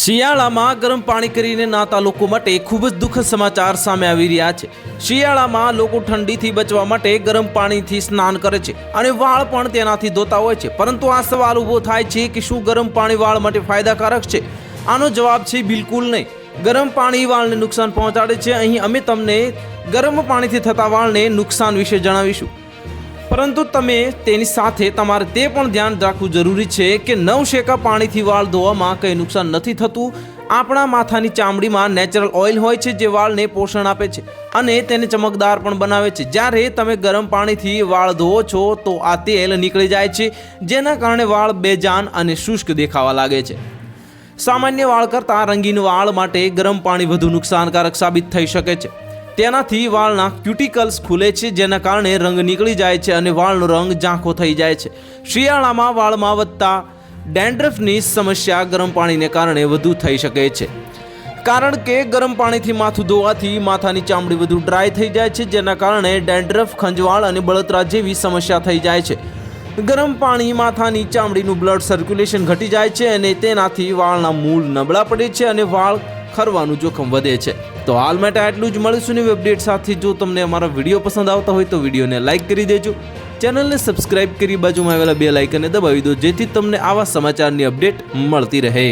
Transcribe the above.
શિયાળામાં ગરમ પાણી કરીને નાતા લોકો માટે ખૂબ જ દુઃખદ સમાચાર સામે આવી રહ્યા છે। શિયાળામાં લોકો ઠંડીથી બચવા માટે ગરમ પાણીથી સ્નાન કરે છે અને વાળ પણ તેનાથી ધોતા હોય છે, પરંતુ આ સવાલ ઊભો થાય છે કે શું ગરમ પાણી વાળ માટે ફાયદાકારક છે? આનો જવાબ છે બિલકુલ નહીં। ગરમ પાણી વાળને નુકસાન પહોંચાડે છે। અહીં અમે તમને ગરમ પાણીથી થતા વાળને નુકસાન વિશે જણાવીશું, પરંતુ તમે તેની સાથે તમારે તે પણ ધ્યાન રાખવું જરૂરી છે કે નવશેકા પાણીથી વાળ ધોવામાં કંઈ નુકસાન નથી થતું। આપણા માથાની ચામડીમાં નેચરલ ઓઇલ હોય છે જે વાળને પોષણ આપે છે અને તેને ચમકદાર પણ બનાવે છે। જ્યારે તમે ગરમ પાણીથી વાળ ધોવો છો તો આ તેલ નીકળી જાય છે, જેના કારણે વાળ બેજાન અને શુષ્ક દેખાવા લાગે છે। સામાન્ય વાળ કરતાં રંગીન વાળ માટે ગરમ પાણી વધુ નુકસાનકારક સાબિત થઈ શકે છે। તેનાથી વાળના ક્યુટિકલ્સ ખુલે છે, જેના કારણે રંગ નીકળી જાય છે અને વાળનો રંગ ઝાંખો થઈ જાય છે। શિયાળામાં વાળમાં વધતા ડેન્ડ્રફની સમસ્યા ગરમ પાણીને કારણે વધુ થઈ શકે છે, કારણ કે ગરમ પાણીથી માથું ધોવાથી માથાની ચામડી વધુ ડ્રાય થઈ જાય છે, જેના કારણે ડેન્ડ્રફ, ખંજવાળ અને બળતરા જેવી સમસ્યા થઈ જાય છે। ગરમ પાણી માથાની ચામડીનું બ્લડ સર્ક્યુલેશન ઘટી જાય છે અને તેનાથી વાળના મૂળ નબળા પડે છે અને વાળ ખરવાનું જોખમ વધે છે। તો હાલ માટે આટલું જ। મળીશું નવી અપડેટ સાથે। જો તમને અમારા વિડીયો પસંદ આવતા હોય તો વિડીયોને લાઇક કરી દેજો, ચેનલને સબસ્ક્રાઇબ કરી બાજુમાં આવેલા બેલ આઇકનને દબાવી દો, જેથી તમને આવા સમાચારની અપડેટ મળતી રહે।